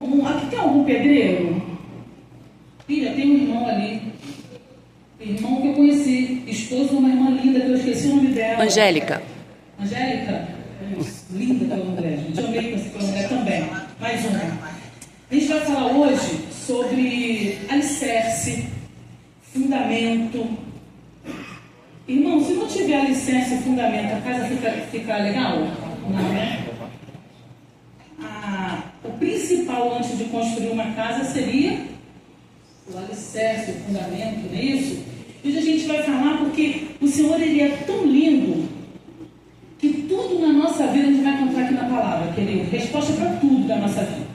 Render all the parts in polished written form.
Aqui tem algum pedreiro? Filha, tem um irmão ali. Irmão que eu conheci. Esposo de uma irmã linda, que eu esqueci o nome dela. Angélica. Angélica? Linda aquela mulher, gente. Eu amei com aquela mulher também. Mais uma. A gente vai falar hoje sobre alicerce, fundamento. Irmão, se não tiver alicerce e fundamento, a casa fica legal? Não, né? O principal antes de construir uma casa seria o alicerce, o fundamento, não é isso? E hoje a gente vai falar porque o Senhor, Ele é tão lindo que tudo na nossa vida a gente vai encontrar aqui na palavra, querido. Resposta para tudo da nossa vida.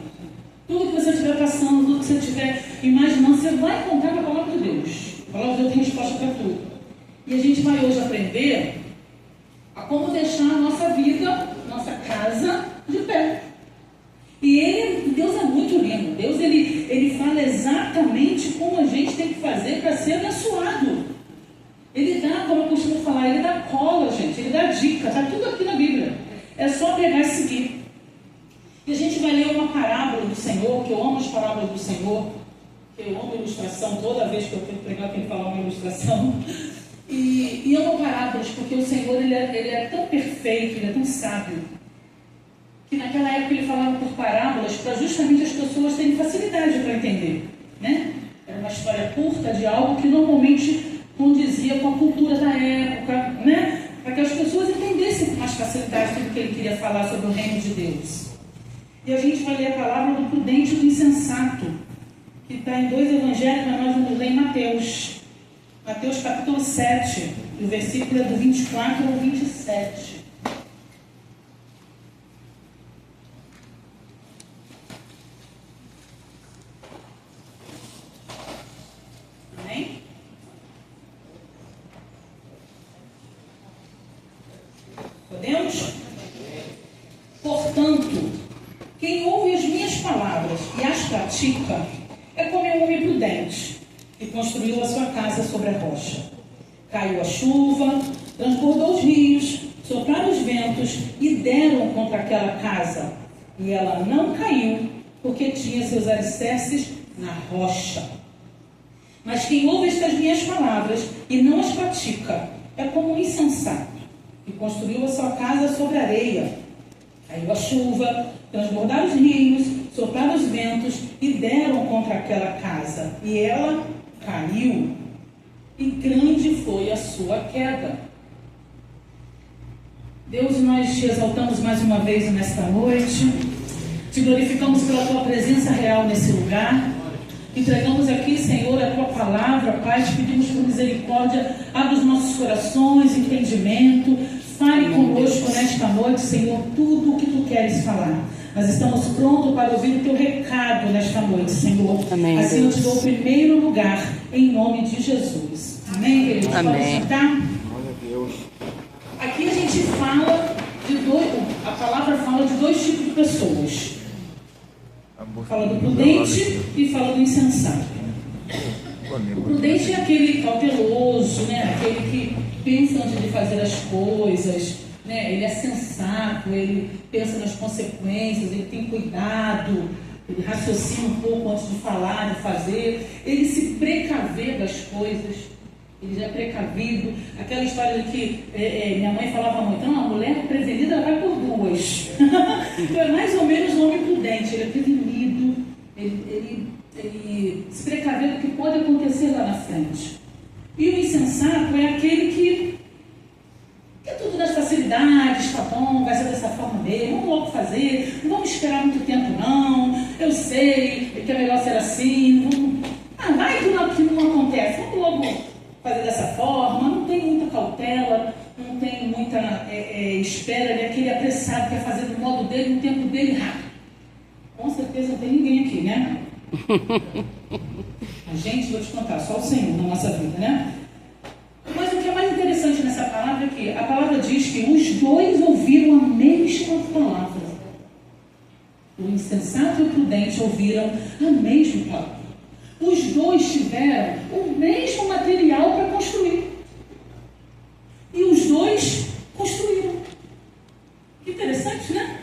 Tudo que você estiver passando, tudo que você estiver imaginando, você vai encontrar na palavra de Deus. A palavra de Deus tem resposta para tudo. E a gente vai hoje aprender a como deixar a nossa vida, nossa casa, de pé. E Deus é muito lindo. Deus, ele fala exatamente como a gente tem que fazer para ser abençoado. Ele dá, como eu costumo falar, ele dá cola, gente. Ele dá dica. Está tudo aqui na Bíblia. É só pegar e seguir. E a gente vai ler uma parábola do Senhor, que eu amo as parábolas do Senhor, que eu amo ilustração. Toda vez que eu tenho que pregar, eu tenho que falar uma ilustração. E amo parábolas, porque o Senhor, ele é tão perfeito, ele é tão sábio, que naquela época ele falava por parábolas para justamente as pessoas terem facilidade para entender, né? Era uma história curta de algo que normalmente condizia com a cultura da época, né? Para que as pessoas entendessem com mais facilidade tudo que ele queria falar sobre o reino de Deus. E a gente vai ler a palavra do prudente e do insensato, que está em 2 evangelhos, mas nós vamos ler em Mateus. Mateus capítulo 7, o versículo é do 24 ao 27. Amém? Podemos? Portanto, quem ouve as minhas palavras e as pratica é como um homem prudente que construiu a sua casa sobre a rocha. Caiu a chuva, transbordou os rios, sopraram os ventos e deram contra aquela casa. E ela não caiu, porque tinha seus alicerces na rocha. Mas quem ouve estas minhas palavras e não as pratica é como um insensato que construiu a sua casa sobre a areia. Caiu a chuva, transbordaram os rios, sopraram os ventos e deram contra aquela casa. E ela caiu, e grande foi a sua queda. Deus, nós te exaltamos mais uma vez nesta noite, te glorificamos pela tua presença real nesse lugar, entregamos aqui, Senhor, a tua palavra, Pai, te pedimos por misericórdia, abre os nossos corações, entendimento, fale conosco nesta noite, Senhor, tudo o que tu queres falar. Nós estamos prontos para ouvir o teu recado nesta noite, Senhor. Amém, assim Deus. Eu te dou o primeiro lugar, em nome de Jesus. Amém, queridos? Amém. Pode sentar? Glória a Deus. Aqui a gente fala a palavra fala de dois tipos de pessoas. Fala do prudente e fala do insensato. O prudente é aquele cauteloso, né? Aquele que pensa antes de fazer as coisas, né? Ele é sensato, ele pensa nas consequências, ele tem cuidado, ele raciocina um pouco antes de falar, de fazer, ele se precaver das coisas, ele já é precavido. Aquela história de que minha mãe falava muito, não, a mulher prevenida vai por duas. Então é mais ou menos um homem prudente, ele é prevenido, ele se precaver do que pode acontecer lá na frente. E o insensato é aquele que tudo das facilidades, tá bom, vai ser dessa forma mesmo, vamos logo fazer, não vamos esperar muito tempo não, eu sei que é melhor ser assim, vai que não acontece, vamos logo fazer dessa forma, não tem muita cautela, não tem muita espera, ele é aquele apressado, quer fazer do modo dele, no tempo dele rápido. Com certeza não tem ninguém aqui, né? A gente, vou te contar, só o Senhor na nossa vida, né? Mas o que é mais interessante nessa palavra é que a palavra diz que os dois ouviram a mesma palavra. O insensato e o prudente ouviram a mesma palavra. Os dois tiveram o mesmo material para construir. E os dois construíram. Que interessante, né?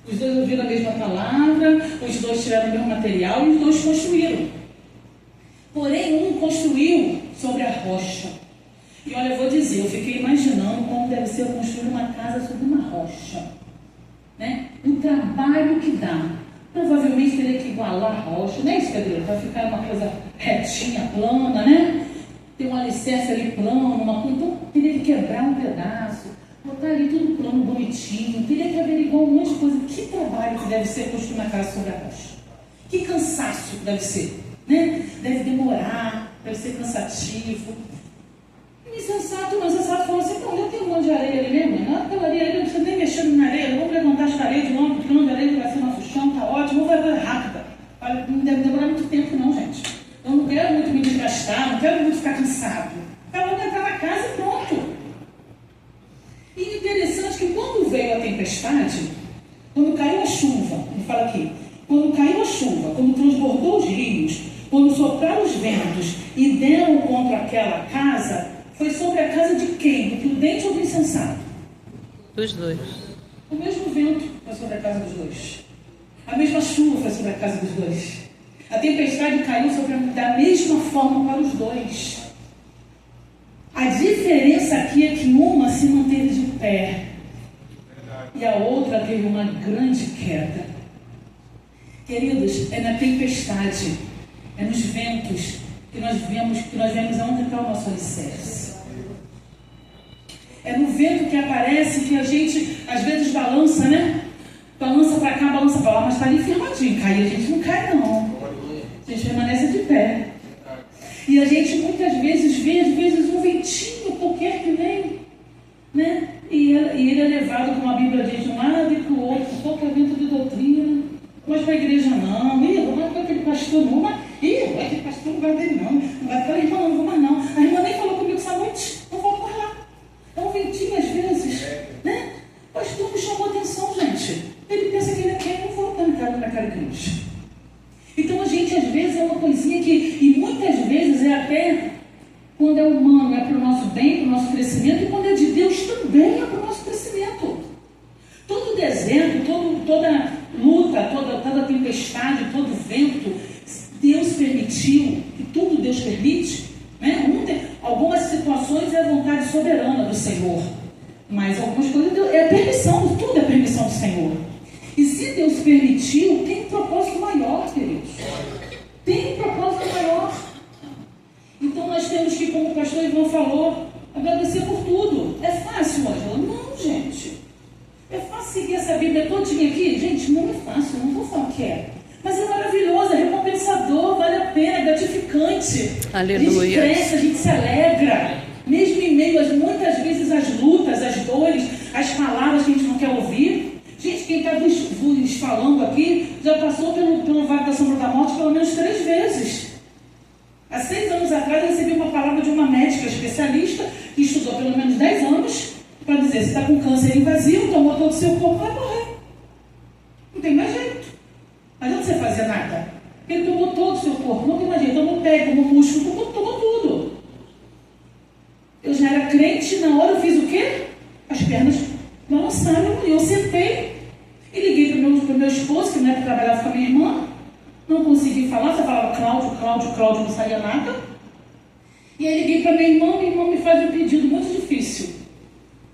Os dois ouviram a mesma palavra, os dois tiveram tiveram o mesmo material e os dois construíram. Porém, um construiu sobre a rocha. E olha, eu vou dizer, eu fiquei imaginando como deve ser construir uma casa sobre uma rocha. Né? O trabalho que dá. Provavelmente teria que igualar a rocha, não é isso, Pedro? Para ficar uma coisa retinha, plana, né? Tem um alicerce ali plano, então teria que quebrar um pedaço, botar ali tudo plano, bonitinho, teria que averiguar um monte de coisa. Que trabalho que deve ser construir uma casa sobre a rocha? Que cansaço deve ser, né? Deve demorar, deve ser cansativo. O insensato falou assim, pô, eu tenho um monte de areia ali mesmo, não, aquela areia ali, não precisa nem mexer na areia, vamos levantar as paredes, vamos, porque o de areia vai ser nosso chão, tá ótimo, vai coisa rápida. Olha, não deve demorar muito tempo não, gente. Eu não quero muito me desgastar, não quero muito ficar cansado. Ela vai entrar na casa e pronto. E interessante que quando veio a tempestade, quando caiu a chuva, ele fala aqui, quando caiu a chuva, quando transbordou os rios, quando sopraram os ventos e deram contra aquela casa, foi sobre a casa de quem? Do prudente ou do insensato? Dos dois. O mesmo vento foi sobre a casa dos dois. A mesma chuva foi sobre a casa dos dois. A tempestade caiu da mesma forma para os dois. A diferença aqui é que uma se manteve de pé e a outra teve uma grande queda. Queridos, é na tempestade, é nos ventos que nós vemos aonde está o nosso alicerce. É no vento que aparece que a gente às vezes balança, né? Balança para cá, balança para lá, mas está ali firmadinho. Cair a gente não cai não. A gente permanece de pé. E a gente muitas vezes vê, um ventinho qualquer que vem, né? E ele é levado, como a Bíblia diz, de um lado e para o outro, por qualquer vento de doutrina. Mas para a igreja não, não vai para aquele pastor não, aquele pastor não vai dele não, não vai para a irmã não, não vou mais não. A irmã nem falou comigo essa noite, não vou mais lá. É um ventinho às vezes, né? O pastor me chamou a atenção, gente. Ele pensa que ele é quem, não vou dar na cara de Cristo. Então a gente às vezes é uma coisinha que, e muitas vezes é até, quando é humano, é para o nosso bem, para o nosso crescimento, e quando é de Deus também é para o nosso crescimento. Todo deserto, toda luta, toda tempestade, todo vento, Deus permitiu, que tudo Deus permite, né? Algumas situações é a vontade soberana do Senhor, mas algumas coisas é permissão, tudo é permissão do Senhor. E se Deus permitiu, tem um propósito maior, queridos. Tem um propósito maior. Então nós temos que, como o pastor Ivan falou, agradecer por tudo. É fácil, Ângela? Não, gente. É fácil seguir essa Bíblia todinha aqui? Gente, não é fácil, não vou falar que é. Mas é maravilhoso, é recompensador, vale a pena, é gratificante. Aleluia. A gente cresce, a gente se alegra. Mesmo em meio, muitas vezes, às lutas, às dores, às palavras que a gente não quer ouvir. Gente, quem está vos falando aqui já passou pelo vale da sombra da morte pelo menos 3 vezes. Há 6 anos atrás eu recebi uma palavra de uma médica especialista que estudou pelo menos 10 anos para dizer, se está com câncer invasivo, tomou todo o seu corpo, vai morrer. Não tem mais jeito. Não adianta você fazer nada. Ele tomou todo o seu corpo, não tem mais jeito. Tomou pé, tomou músculo, tomou tudo. Eu já era crente, na hora eu fiz o quê? As pernas balançaram e eu sentei e liguei para o meu esposo, que na época trabalhava com a minha irmã. Não consegui falar, só falava Cláudio, não saía nada. E aí liguei para minha irmã me faz um pedido muito difícil.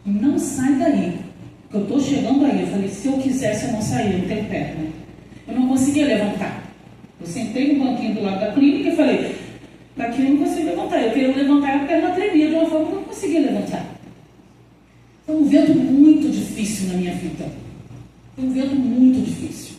Não sai daí, porque eu estou chegando aí. Eu falei, se eu quisesse eu não saía, não tenho perna. Eu não conseguia levantar. Eu sentei no banquinho do lado da clínica e falei, daqui eu não consigo levantar. Eu queria levantar e a perna tremia de uma forma que eu não conseguia levantar. Foi um vento muito difícil na minha vida. Foi um vento muito difícil.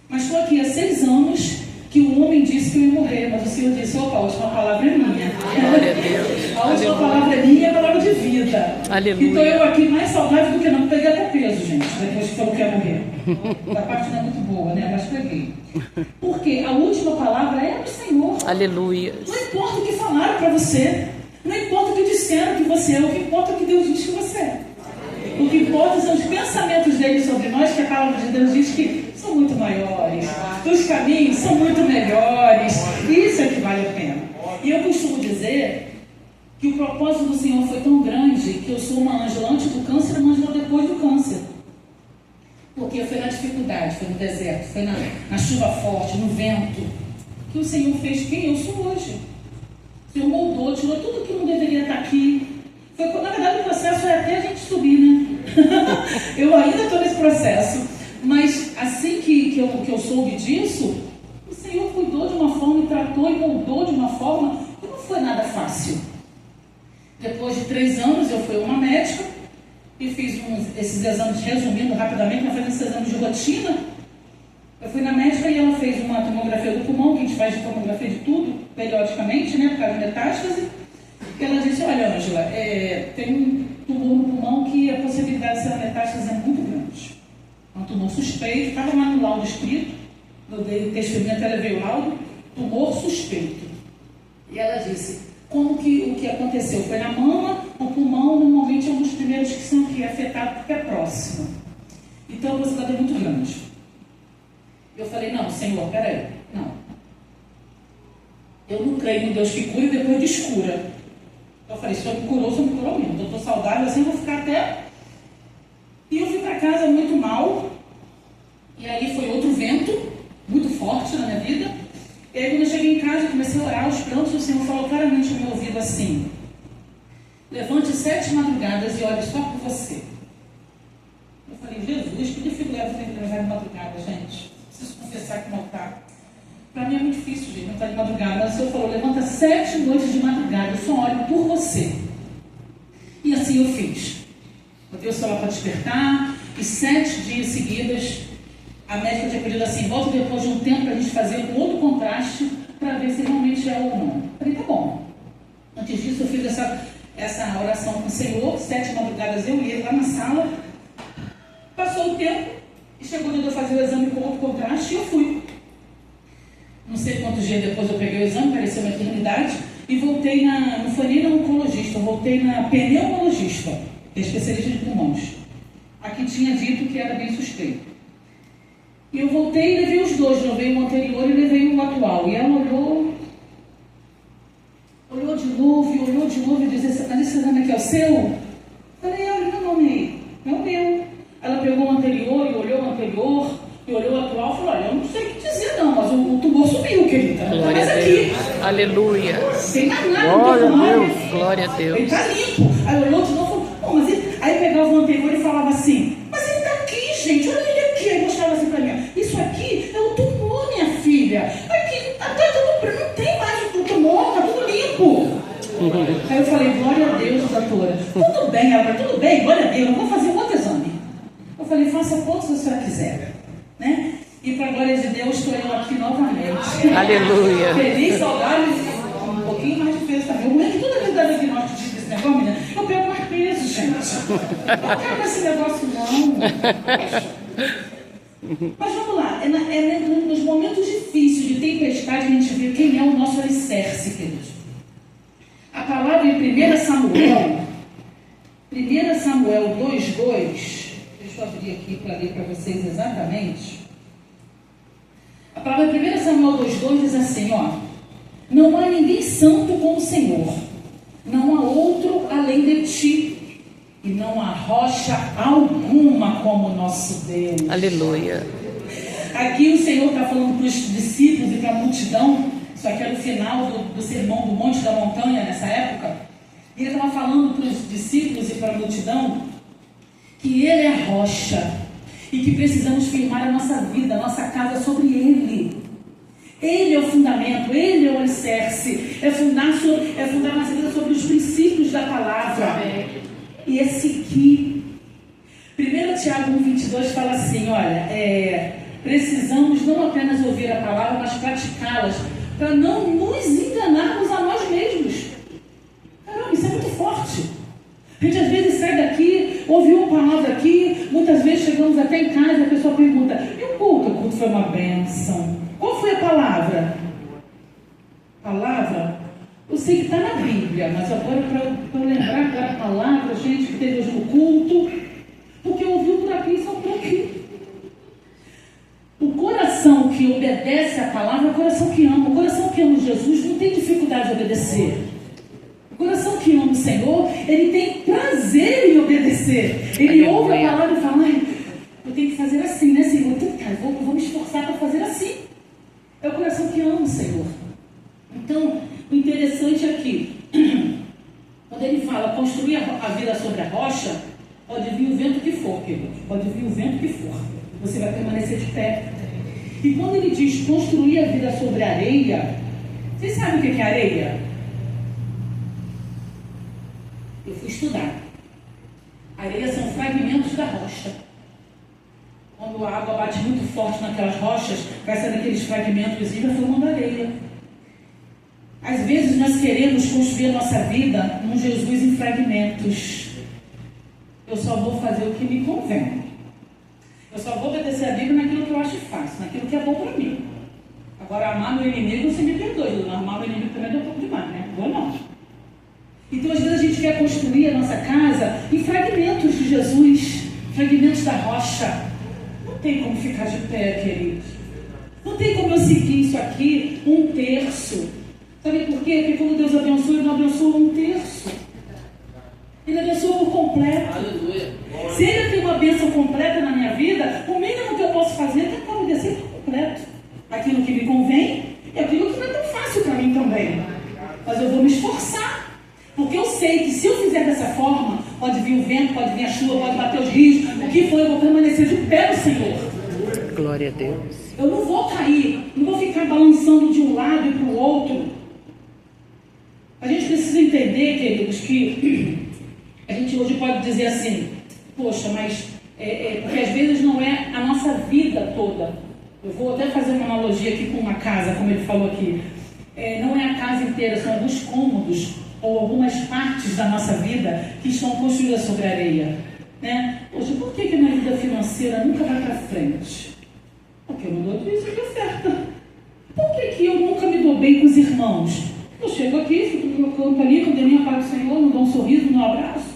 Mas estou aqui há 6 anos que o homem disse que eu ia morrer, mas o Senhor disse, opa, a última palavra é minha. Glória a Deus. A última palavra é minha e a palavra de vida. Aleluia. Então eu aqui mais saudável do que não. Peguei até peso, gente, depois que falou que ia morrer. A parte não é muito boa, né? Mas peguei. Porque a última palavra é do Senhor. Aleluia. Não importa o que falaram para você. Não importa o que disseram que você é. O que importa é o que Deus diz que você é. O que importa são os pensamentos dele sobre nós, que a palavra de Deus diz que são muito maiores. Os caminhos são muito melhores. Isso é que vale a pena. E eu costumo dizer que o propósito do Senhor foi tão grande que eu sou uma Ângela antes do câncer e uma Ângela depois do câncer. Porque foi na dificuldade, foi no deserto, foi na chuva forte, no vento, que o Senhor fez quem eu sou hoje. O Senhor moldou, tirou tudo que não deveria estar aqui. Na verdade, o processo é até a gente subir, né? Eu ainda estou nesse processo. Mas assim que eu soube disso, o Senhor cuidou de uma forma e tratou e moldou de uma forma que não foi nada fácil. Depois de 3 anos, eu fui uma médica e fiz esses exames, resumindo rapidamente, nós fazemos esses exames de rotina. Eu fui na médica e ela fez uma tomografia do pulmão, que a gente faz de tomografia de tudo, periodicamente, né, por causa de metástase. E ela disse, olha, Ângela, tem um tumor no pulmão que a possibilidade de ser uma metástase é muito grande. É um tumor suspeito, estava lá no laudo escrito, eu dei testemunho, até levei o laudo, tumor suspeito. E ela disse, como que o que aconteceu? Foi na mama, o pulmão normalmente é um dos primeiros que são aqui afetados porque é próximo. Então a possibilidade é muito grande. Eu falei, não, Senhor, peraí, não. Eu não creio em Deus que cura e depois descura. Eu falei, se eu me curou, mesmo. Eu estou saudável, assim eu vou ficar até... E eu fui para casa muito mal. E aí foi outro vento, muito forte na minha vida. E aí quando eu cheguei em casa, comecei a orar aos prantos, o Senhor falou claramente no meu ouvido assim, levante 7 madrugadas e ore só por você. Eu falei, Jesus, que dificuldade eu tenho que levar de madrugada, gente? Preciso confessar que não está. Para mim é muito difícil, gente, não estar de madrugada. Mas o Senhor falou, levanta 7 noites de madrugada, eu só oro por você. E assim eu fiz. Botei o celular para despertar, e 7 dias seguidos, a médica tinha pedido assim, volta depois de um tempo para a gente fazer um outro contraste, para ver se realmente é ou não. Falei, tá bom. Antes disso, eu fiz essa oração com o Senhor, 7 madrugadas eu ia lá na sala, passou o tempo, e chegou quando eu fazer o exame com outro contraste, e eu fui. Não sei quantos dias depois eu peguei o exame, pareceu uma eternidade, e voltei não foi nem na oncologista, eu voltei na pneumologista, especialista de pulmões. A que tinha dito que era bem suspeito. E eu voltei e levei os dois, levei o anterior e levei o atual. E ela olhou de novo e disse, mas esse exame aqui é o seu? Eu falei, olha, meu nome é o meu. Ela pegou o anterior e olhou o anterior e olhou o atual e falou, olha, eu não sei o que dizer não, mas o tumor subiu, querida. Não está mais aqui. Aleluia. Sem mais nada. Glória a Deus. Glória a Deus. Ele está limpo. Aí olhou de novo e falou, mas ele... Aí pegava o anterior e falava assim, mas ele está aqui, gente, olha ele aqui. Aí mostrava assim para mim, isso aqui é o tumor, minha filha. Aqui, até tudo, não tem mais o tumor, está tudo limpo. Aí eu falei, glória a Deus, doutora. Tudo bem, ela falou, tudo bem, glória a Deus, eu vou fazer um outro exame. Eu falei, faça quantos a senhora quiser. Né? E para a glória de Deus, estou eu aqui novamente. Aleluia. Feliz, saudável, um pouquinho mais de peso também. Eu aguento toda a vida da diagnóstico desse negócio, menina. Eu pego mais peso, gente. Não quero esse negócio, não. Mas vamos lá, nos momentos difíceis de tempestade, a gente vê quem é o nosso alicerce, queridos. A palavra em 1 Samuel 2:2, deixa eu abrir aqui para ler para vocês exatamente. A palavra em 1 Samuel 2:2 diz assim, ó, não há ninguém santo como o Senhor, não há outro além de ti, e não há rocha alguma como o nosso Deus. Aleluia. Aqui o Senhor está falando para os discípulos e para a multidão, isso aqui é no final do sermão do Monte da Montanha, nessa época. Ele estava falando para os discípulos e para a multidão que Ele é a rocha e que precisamos firmar a nossa vida, a nossa casa sobre Ele. Ele é o fundamento, Ele é o alicerce, é fundar nossa vida sobre os princípios da palavra. E é seguir. 1 Tiago 1:22 fala assim, olha, precisamos não apenas ouvir a palavra, mas praticá-las, para não nos enganarmos a nós mesmos. Caramba, isso é muito forte. A gente às vezes sai daqui, ouviu uma palavra aqui, muitas vezes chegamos até em casa e a pessoa pergunta, e o culto? O culto foi uma bênção. Qual foi a palavra? Palavra? Eu sei que está na Bíblia, mas agora para lembrar agora a palavra, gente, que teve hoje no culto, porque ouviu por aqui e só por aqui. O coração que obedece à palavra é o coração que ama. O coração que ama Jesus não tem dificuldade de obedecer. O coração que ama o Senhor, ele tem prazer em obedecer. Ele ouve a palavra e fala, eu tenho que fazer assim, né, Senhor? Eu vou me esforçar para fazer assim. É o coração que ama o Senhor. Então, o interessante aqui, quando ele fala construir a vida sobre a rocha, pode vir o vento que for, querido. Pode vir o vento que for. Você vai permanecer de pé. E quando ele diz construir a vida sobre a areia, vocês sabem o que é areia? Eu fui estudar. Areia são fragmentos da rocha. Quando a água bate muito forte naquelas rochas, vai sair daqueles fragmentos e vai formando areia. Às vezes nós queremos construir a nossa vida num Jesus em fragmentos. Eu só vou fazer o que me convém. Eu só vou obedecer a Bíblia naquilo que eu acho fácil, naquilo que é bom para mim. Agora, amar meu inimigo, você me perdoe. Amar meu inimigo também é um pouco demais, né? Vou não. Então, às vezes a gente quer construir a nossa casa em fragmentos de Jesus, fragmentos da rocha. Não tem como ficar de pé, queridos. Não tem como eu seguir isso aqui, 1/3. Sabe por quê? Porque quando Deus abençoa, Ele não abençoa 1/3. Ele abençoa por completo. Aleluia. Se Ele tem uma bênção completa na minha vida, o mínimo que eu posso fazer é tentar obedecer por completo. Aquilo que me convém e aquilo que não é tão fácil para mim também. Mas eu vou me esforçar. Porque eu sei que se eu fizer dessa forma, pode vir o vento, pode vir a chuva, pode bater os rios, o que for, eu vou permanecer de pé no Senhor. Glória a Deus. Eu não vou cair, não vou ficar balançando de um lado e para o outro. A gente precisa entender, queridos, que a gente hoje pode dizer assim, poxa, mas porque às vezes não é a nossa vida toda. Eu vou até fazer uma analogia aqui com uma casa, como ele falou aqui. Não é a casa inteira, são alguns cômodos ou algumas partes da nossa vida que estão construídas sobre a areia. Né? Poxa, por que a minha vida financeira nunca vai para frente? Porque eu não dou dízimo de oferta. Por que eu nunca me dou bem com os irmãos? Eu chego aqui, fico no meu canto ali, quando eu nem apago o Senhor, não dou um sorriso, não abraço.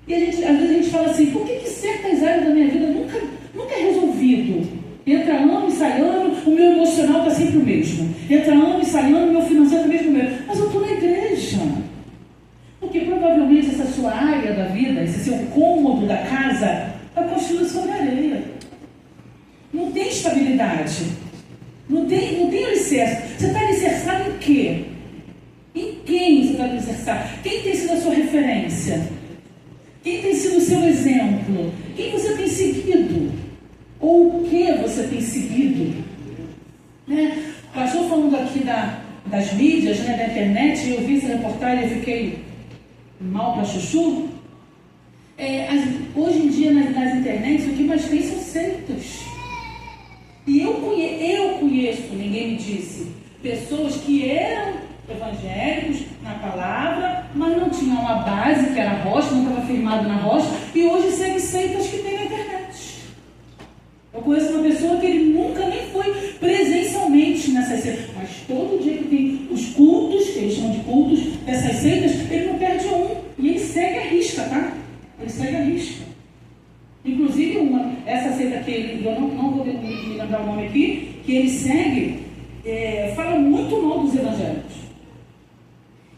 E às vezes a gente fala assim, por que certas áreas da minha vida nunca é resolvido? Entra ano e sai ano, o meu emocional está sempre o mesmo. Entra ano e sai ano, o meu financeiro está sempre o mesmo. Mas eu estou na igreja. Porque provavelmente essa sua área da vida, esse seu cômodo da casa, está construído sobre areia. Não tem estabilidade. Não tem alicerce. Você está alicerçado em quê? Em quem você está alicerçado? Quem tem sido a sua referência? Quem tem sido o seu exemplo? Quem você tem seguido? Ou o que você tem seguido? Né? O pastor falando aqui das mídias, né, da internet, eu vi essa reportagem e fiquei mal para chuchu. Hoje em dia nas internets o que mais tem são seitas. E eu conheço, ninguém me disse, pessoas que eram evangélicos na palavra, mas não tinham uma base que era a rocha, não estava firmado na rocha, e hoje seguem seitas que tem na internet. Eu conheço uma pessoa que ele nunca nem foi presencialmente nessas seitas, mas todo dia que tem os cultos, que eles chamam de cultos, dessas seitas, ele não perde um. E ele segue a risca, tá? Ele segue a risca. Inclusive, essa seita que eu não vou me lembrar o nome aqui, que ele segue, fala muito mal dos evangélicos.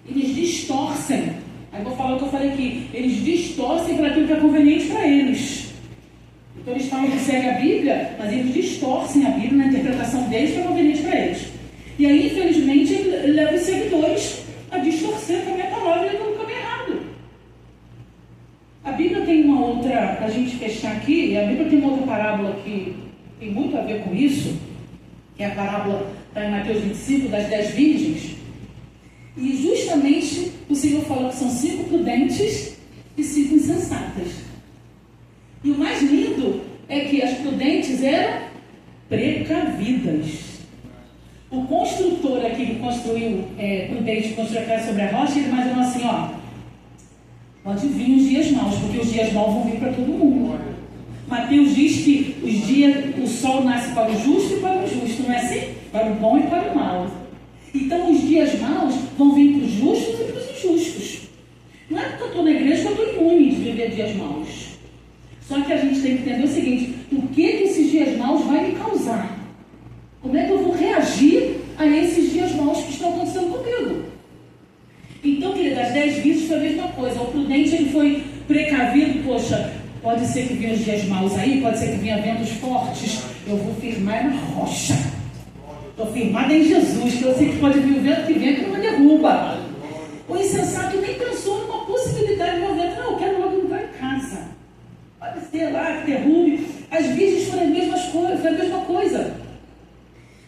Eles distorcem. Aí vou falar o que eu falei aqui. Eles distorcem para aquilo que é conveniente para eles. Então eles falam que segue a Bíblia, mas eles distorcem a Bíblia na interpretação deles que é conveniente para eles. E aí, infelizmente, ele leva os seguidores a distorcer também a palavra e pelo caminho errado. A Bíblia tem uma outra, para a gente fechar aqui, a Bíblia tem uma outra parábola que tem muito a ver com isso, que é a parábola está em Mateus 25, das 10 virgens. E justamente o Senhor falou que são 5 prudentes e 5 insensatas. E o mais lindo é que as prudentes eram precavidas. O construtor aqui que construiu, prudente, construiu a casa sobre a rocha, ele imaginou assim, pode vir os dias maus, porque os dias maus vão vir para todo mundo. Mateus diz que o sol nasce para o justo e para o injusto, não é assim? Para o bom e para o mal. Então os dias maus vão vir para os justos e para os injustos. Não é porque eu estou na igreja que eu estou imune de viver dias maus. Só que a gente tem que entender o seguinte, o que esses dias maus vai me causar? Como é que eu vou reagir a esses dias maus que estão acontecendo comigo? Então, querida, das 10 virgens foi a mesma coisa. O prudente ele foi precavido, poxa, Pode ser que venham os dias maus aí, pode ser que venham ventos fortes. Eu vou firmar na rocha. Estou firmada em Jesus, que eu sei que pode vir o vento que vem, que não me derruba. O insensato nem pensou numa possibilidade de ver o vento. Não, eu quero logo entrar em casa. Pode ser lá que derrube. As virgens foram as mesmas coisas, foi a mesma coisa.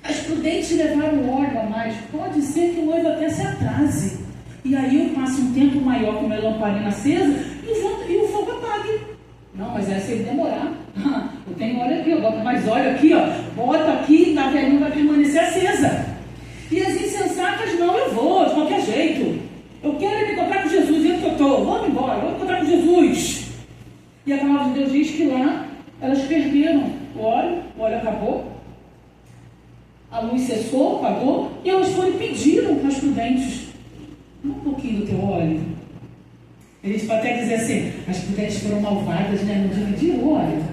As prudentes levaram óleo a mais. Pode ser que o noivo até se atrase. E aí eu passo um tempo maior com minha lamparina acesa e o fogo apague. Não, mas é se ele demorar. Eu tenho óleo aqui, eu boto mais óleo aqui, ó. Boto aqui, a velhinha vai permanecer acesa. E as insensatas, não, eu vou, de qualquer jeito. Eu quero me encontrar com Jesus, onde que eu estou? Vamos embora, vamos encontrar com Jesus. E a palavra de Deus diz que lá elas perderam o óleo acabou, a luz cessou, apagou, e elas foram e pediram às prudentes: um pouquinho do teu óleo. Eles podem até dizer assim: as prudentes foram malvadas, né? Não dividiram o óleo.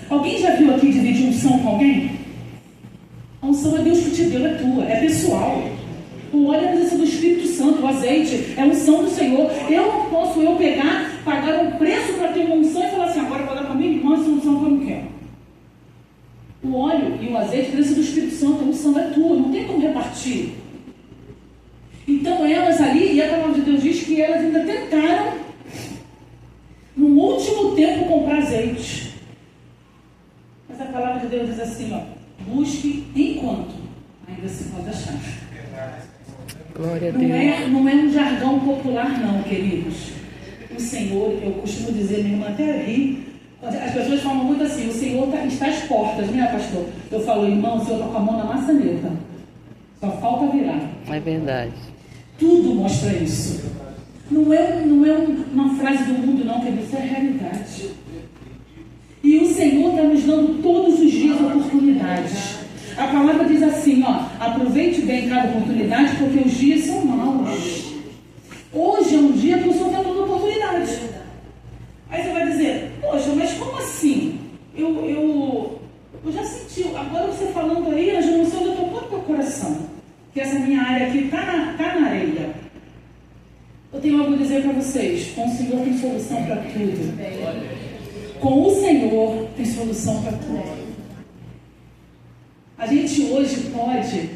Alguém já viu aqui dividir unção com alguém? A unção é Deus que te deu, é tua, é pessoal. O óleo é a presença do Espírito Santo, o azeite é a unção do Senhor. Eu não posso pegar, pagar um preço para ter uma unção e falar assim: agora eu vou dar para minha irmã essa unção que eu não quero. O óleo e o azeite é a presença do Espírito Santo, a unção é tua, não tem como repartir. Então elas ali, e a palavra de Deus diz que elas ainda tentaram, no último tempo, comprar azeite. Mas a palavra de Deus diz assim, busque enquanto ainda se pode achar. Glória a Deus. Não é um jargão popular não, queridos. O Senhor, eu costumo dizer, minha irmã até ri, as pessoas falam muito assim: o Senhor está às portas, né, pastor? Eu falo: irmão, o Senhor está com a mão na maçaneta, só falta virar. É verdade. Tudo mostra isso. Não é uma frase do mundo não, querido, isso é a realidade. E o Senhor está nos dando todos os dias oportunidades. A palavra diz assim, aproveite bem cada oportunidade, porque os dias são maus. Hoje é um dia que o Senhor está dando oportunidade. Aí você vai dizer: poxa, mas como assim? Eu já senti, agora você falando aí, eu já não sei onde eu estou pondo meu coração. Que essa minha área aqui está na areia. Eu tenho algo a dizer para vocês: com o Senhor tem solução para tudo. Com o Senhor tem solução para tudo. A gente hoje pode,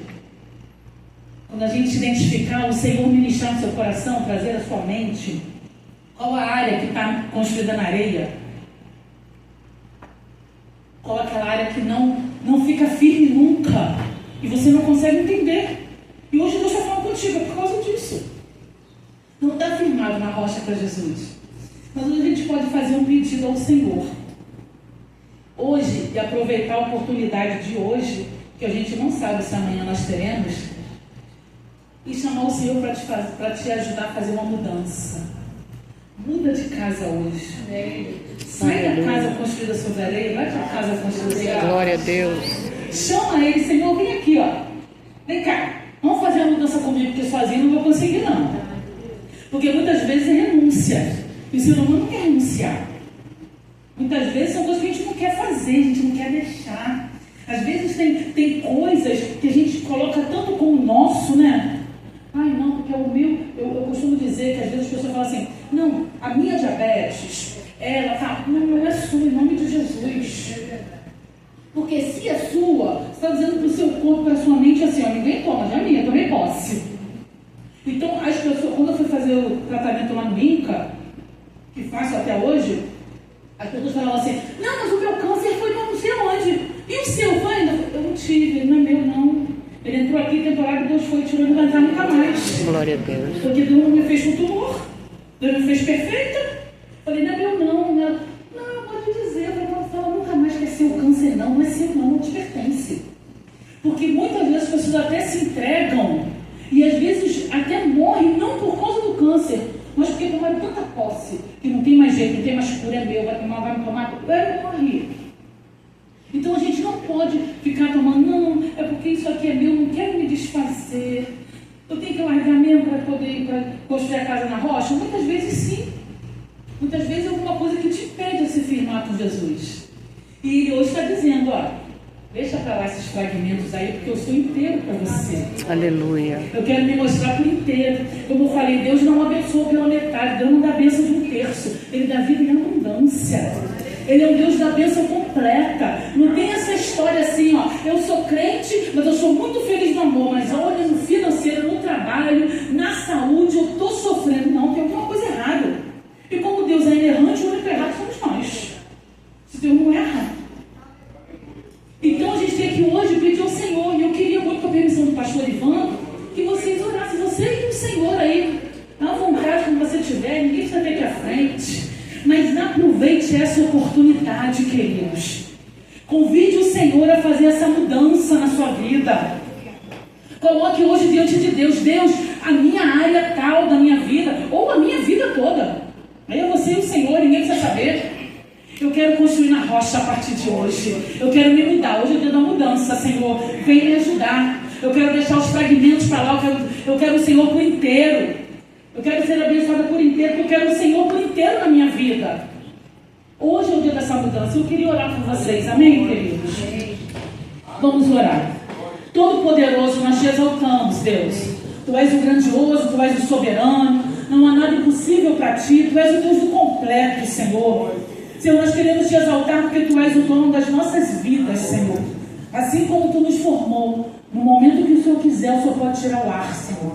quando a gente identificar o Senhor ministrar no seu coração, trazer à sua mente qual a área que está construída na areia, qual aquela área que não fica firme nunca e você não consegue entender. E hoje Deus está falando contigo por causa disso. Não está firmado na rocha para Jesus. Mas hoje a gente pode fazer um pedido ao Senhor. Hoje, e aproveitar a oportunidade de hoje, que a gente não sabe se amanhã nós teremos, e chamar o Senhor para te ajudar a fazer uma mudança. Muda de casa hoje. Sai da casa construída sobre areia, vai para a casa construída sobre areia. Glória a Deus. Chama ele: Senhor, vem aqui, vem cá, vamos fazer a mudança comigo, porque sozinho não vou conseguir não. Porque muitas vezes é renúncia, e o ser humano não quer renunciar. Muitas vezes são coisas que a gente não quer fazer, a gente não quer deixar. Às vezes tem coisas que a gente coloca tanto como nosso, né? Ai não, porque é o meu. Eu costumo dizer que às vezes as pessoas falam assim: não, a minha diabetes, ela tá, não é sua, em nome de Jesus. Porque se é sua, você está dizendo para o seu corpo, para a sua mente assim: ninguém toma, já é minha, tomei posse. Então as pessoas, quando eu fui fazer o tratamento lá no INCA, que faço até hoje, as pessoas falavam assim: não, mas o meu câncer foi não sei onde. E o seu foi ainda? Eu não tive, ele não é meu não. Ele entrou aqui, temporada, Deus foi, tirou, não vai entrar nunca mais. Glória a Deus. Porque Deus não me fez com tumor, Deus me fez perfeita. Falei: não é meu não. Não, eu pode dizer, ela fala: nunca mais quer ser o câncer não é seu não te pertence. Porque muitas vezes as pessoas até se entregam e às vezes até morrem, não por causa do câncer, mas porque tomaram tanta posse, que não tem mais jeito, não tem mais cura, é meu, vai me tomar, eu morri. Então a gente não pode ficar tomando: não, é porque isso aqui é meu, não quero me desfazer. Eu tenho que largar mesmo para poder ir para construir a casa na rocha? Muitas vezes sim. Muitas vezes é alguma coisa que te impede de se firmar com Jesus. E ele hoje está dizendo: deixa para lá esses fragmentos aí, porque eu sou inteiro para você. Aleluia. Eu quero me mostrar por inteiro. Como eu falei, Deus não abençoa pela metade, Deus não dá bênção de um terço. Ele dá vida em abundância. Ele é um Deus da bênção completa. Não tem essa história assim, ó, eu sou crente, mas eu sou muito feliz no amor, mas olha, no financeiro, no trabalho, na saúde, eu estou sofrendo. Não, tem alguma coisa errada. E como Deus é inerrante, o único errado somos nós. Se Deus não erra. Então a gente tem que hoje pedir ao Senhor, e eu queria muito, com a permissão do pastor Ivan, que vocês orassem, você e o Senhor aí, à vontade, como você tiver, ninguém precisa ter aqui à frente, mas aproveite essa oportunidade, queridos. Convide o Senhor a fazer essa mudança na sua vida. Coloque hoje diante de Deus, Deus, a minha área tal da minha vida, ou a minha vida toda. Aí é você e o Senhor, ninguém precisa saber. Eu quero construir na rocha a partir de hoje. Eu quero me mudar. Hoje é o dia da mudança, Senhor. Vem me ajudar. Eu quero deixar os fragmentos para lá. Eu quero o Senhor por inteiro. Eu quero ser abençoada por inteiro. Eu quero o Senhor por inteiro na minha vida. Hoje é o dia dessa mudança. Eu queria orar por vocês. Amém, queridos? Vamos orar. Todo-Poderoso, nós te exaltamos, Deus. Tu és o grandioso, Tu és o soberano. Não há nada impossível para Ti. Tu és o Deus do completo, Senhor. Senhor, nós queremos Te exaltar porque Tu és o dono das nossas vidas, Senhor. Assim como Tu nos formou, no momento que o Senhor quiser, o Senhor pode tirar o ar, Senhor.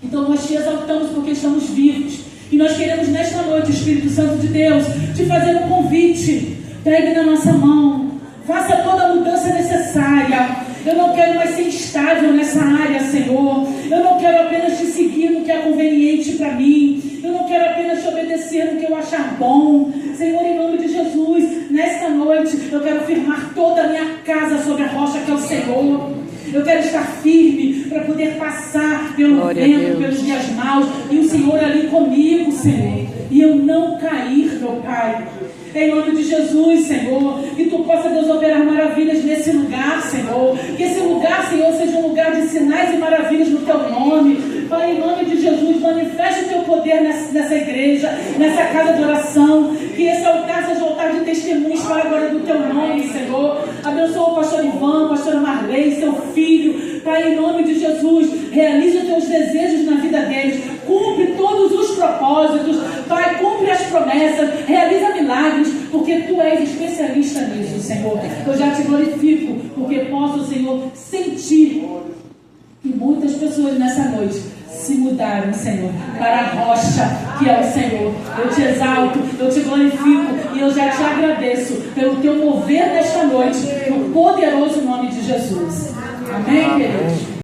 Então nós Te exaltamos porque estamos vivos. E nós queremos nesta noite, Espírito Santo de Deus, Te fazer um convite. Pegue na nossa mão. Faça toda a mudança necessária. Eu não quero mais ser estável nessa área, Senhor. Eu não quero apenas Te seguir no que é conveniente para mim. Eu não quero apenas Te obedecer no que eu achar bom. Senhor, em nome de Jesus, nesta noite, eu quero firmar toda a minha casa sobre a rocha que é o Senhor. Eu quero estar firme para poder passar pelo Glória vento, pelos dias maus. E o Senhor ali comigo, Senhor. E eu não cair, meu Pai. Em nome de Jesus, Senhor, que Tu possa, Deus, operar maravilhas nesse lugar, Senhor. Que esse lugar, Senhor, seja um lugar de sinais e maravilhas no Teu nome. Pai, em nome de Jesus, manifeste o Teu poder nessa igreja, nessa casa de oração. Que esse altar seja um altar de testemunhos para a glória do Teu nome, Senhor. Abençoa o pastor Ivan, a pastora Marley, seu filho. Pai, em nome de Jesus, realize os Teus desejos na vida deles. Cumpre todos os propósitos. Pai, cumpre as promessas. Realiza milagres, porque Tu és especialista nisso, Senhor. Eu já Te glorifico, porque posso, Senhor, sentir que muitas pessoas nessa noite se mudaram, Senhor, para a rocha que é o Senhor. Eu Te exalto, eu Te glorifico e eu já Te agradeço pelo Teu mover nesta noite, no poderoso nome de Jesus. Amém, queridos?